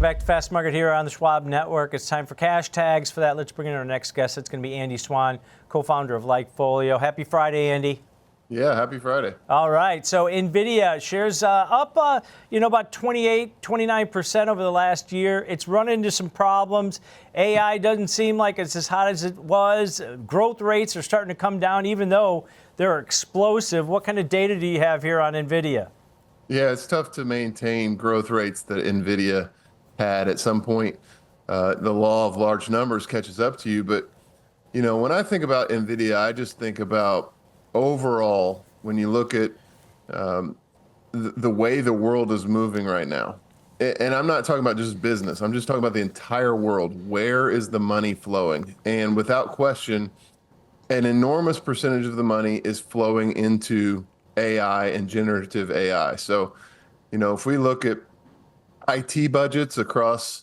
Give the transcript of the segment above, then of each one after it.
Welcome back to Fast Market here on the Schwab Network. It's time for cash tags. For that, let's bring in our next guest. It's going to be Andy Swan, co-founder of Lightfolio. Happy Friday, Andy. Yeah, happy Friday. All right. So NVIDIA shares up, about 29% over the last year. It's run into some problems. AI doesn't seem like it's as hot as it was. Growth rates are starting to come down, even though they're explosive. What kind of data do you have here on NVIDIA? Yeah, it's tough to maintain growth rates that NVIDIA had at some point. The law of large numbers catches up to you. But, when I think about NVIDIA, I just think about overall, when you look at the way the world is moving right now. And I'm not talking about just business. I'm just talking about the entire world. Where is the money flowing? And without question, an enormous percentage of the money is flowing into AI and generative AI. So, if we look at IT budgets across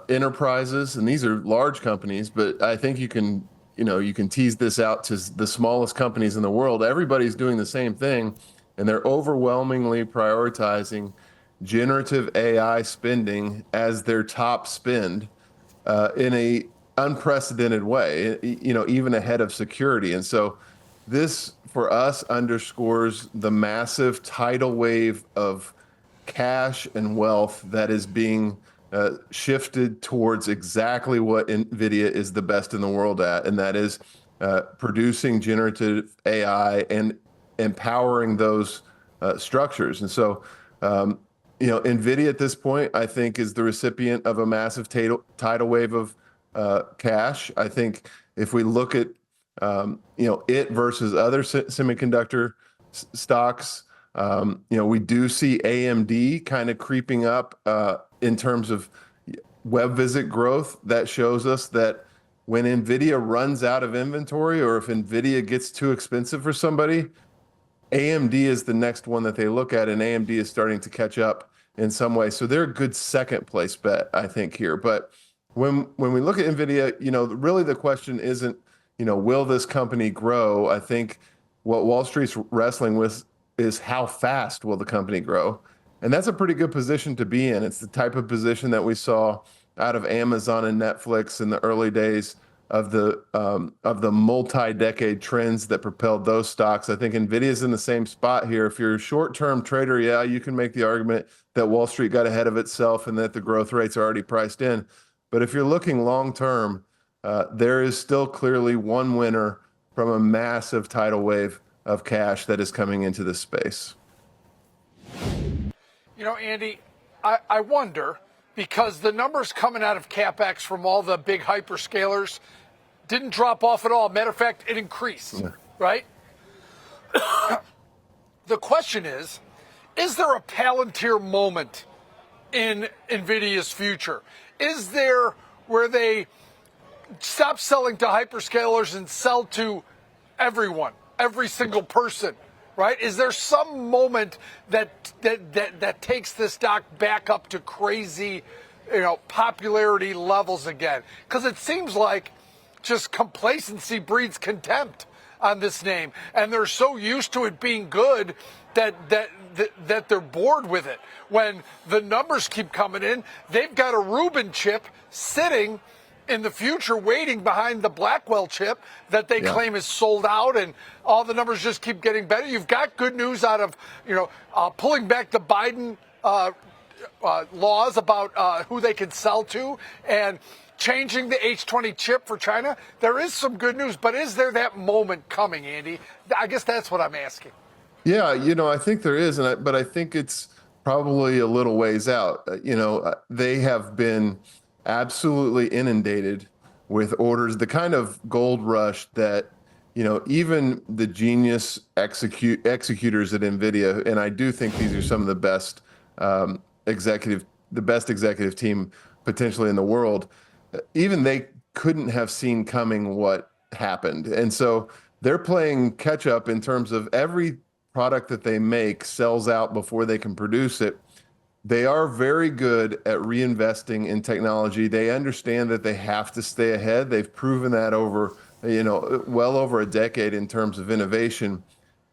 enterprises, and these are large companies, but I think you can tease this out to the smallest companies in the world. Everybody's doing the same thing, and they're overwhelmingly prioritizing generative AI spending as their top spend in a unprecedented way, even ahead of security. And so this, for us, underscores the massive tidal wave of cash and wealth that is being shifted towards exactly what NVIDIA is the best in the world at, and that is producing generative AI and empowering those structures. And so, NVIDIA at this point, I think, is the recipient of a massive tidal wave of cash. I think if we look at it versus other semiconductor stocks, we do see AMD kind of creeping up in terms of web visit growth. That shows us that when NVIDIA runs out of inventory, or if NVIDIA gets too expensive for somebody, AMD is the next one that they look at, and AMD is starting to catch up in some way. So they're a good second place bet, I think, here. But when we look at NVIDIA, really the question isn't, will this company grow? I think what Wall Street's wrestling with is how fast will the company grow? And that's a pretty good position to be in. It's the type of position that we saw out of Amazon and Netflix in the early days of the multi-decade trends that propelled those stocks. I think NVIDIA's in the same spot here. If you're a short-term trader, yeah, you can make the argument that Wall Street got ahead of itself and that the growth rates are already priced in. But if you're looking long-term, there is still clearly one winner from a massive tidal wave of cash that is coming into this space. Andy, I wonder, because the numbers coming out of CapEx from all the big hyperscalers didn't drop off at all. Matter of fact, it increased, right? The question is there a Palantir moment in NVIDIA's future? Is there where they stop selling to hyperscalers and sell to everyone, every single person, right? Is there some moment that takes this stock back up to crazy, popularity levels again? Because it seems like just complacency breeds contempt on this name, and they're so used to it being good that they're bored with it. When the numbers keep coming in, they've got a Rubin chip sitting in the future waiting behind the Blackwell chip that they claim is sold out, and all the numbers just keep getting better. You've got good news out of, pulling back the Biden laws about who they can sell to and changing the H20 chip for China. There is some good news, but is there that moment coming, Andy? I guess that's what I'm asking. Yeah, I think there is, but I think it's probably a little ways out. They have been absolutely inundated with orders, the kind of gold rush that, even the genius executors at NVIDIA, and I do think these are some of the best executive team potentially in the world, even they couldn't have seen coming what happened. And so they're playing catch up in terms of every product that they make sells out before they can produce it. They are very good at reinvesting in technology. They understand that they have to stay ahead. They've proven that over, well over a decade in terms of innovation.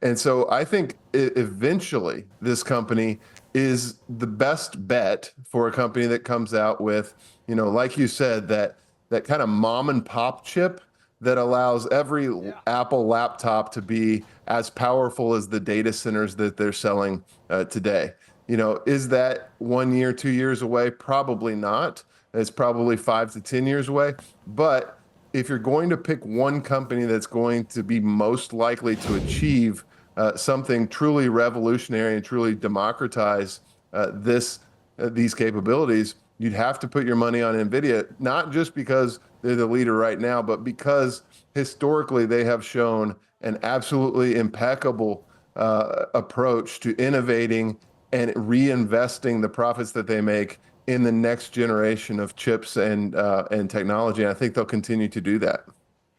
And so I think eventually this company is the best bet for a company that comes out with, like you said, that kind of mom and pop chip that allows every Apple laptop to be as powerful as the data centers that they're selling today. Is that 1 year, 2 years away? Probably not. It's probably 5 to 10 years away. But if you're going to pick one company that's going to be most likely to achieve something truly revolutionary and truly democratize these capabilities, you'd have to put your money on NVIDIA, not just because they're the leader right now, but because historically they have shown an absolutely impeccable approach to innovating and reinvesting the profits that they make in the next generation of chips and technology. And I think they'll continue to do that.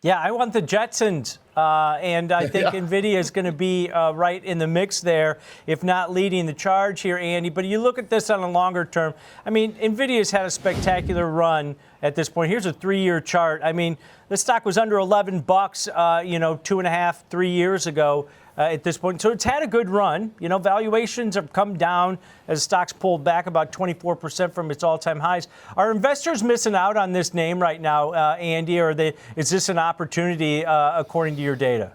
Yeah, I want the Jetsons, and I think NVIDIA is going to be right in the mix there, if not leading the charge here, Andy. But you look at this on a longer term. I mean, NVIDIA's had a spectacular run at this point. Here's a 3-year chart. I mean, the stock was under $11, 2.5, 3 years ago. At this point. So it's had a good run. Valuations have come down as stocks pulled back about 24% from its all-time highs. Are investors missing out on this name right now, Andy, or is this an opportunity according to your data?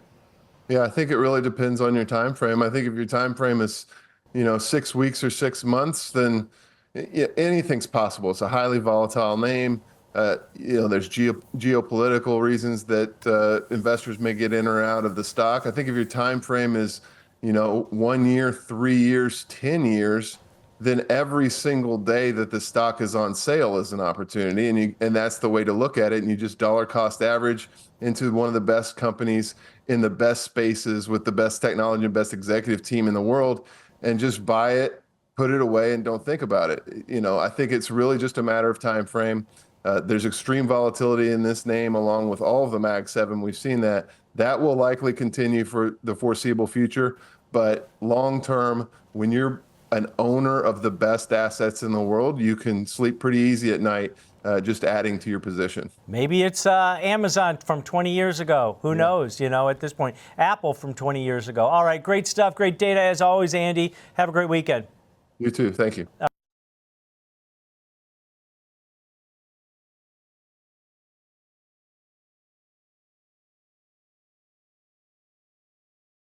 Yeah, I think it really depends on your time frame. I think if your time frame is, 6 weeks or 6 months, then anything's possible. It's a highly volatile name. There's geopolitical reasons that investors may get in or out of the stock. I think if your time frame is, 1 year, 3 years, 10 years, then every single day that the stock is on sale is an opportunity, and that's the way to look at it. And you just dollar cost average into one of the best companies in the best spaces with the best technology and best executive team in the world, and just buy it, put it away, and don't think about it. I think it's really just a matter of time frame. There's extreme volatility in this name, along with all of the Mag 7. We've seen that. That will likely continue for the foreseeable future. But long term, when you're an owner of the best assets in the world, you can sleep pretty easy at night just adding to your position. Maybe it's Amazon from 20 years ago. Who knows, at this point. Apple from 20 years ago. All right, great stuff, great data as always, Andy. Have a great weekend. You too. Thank you.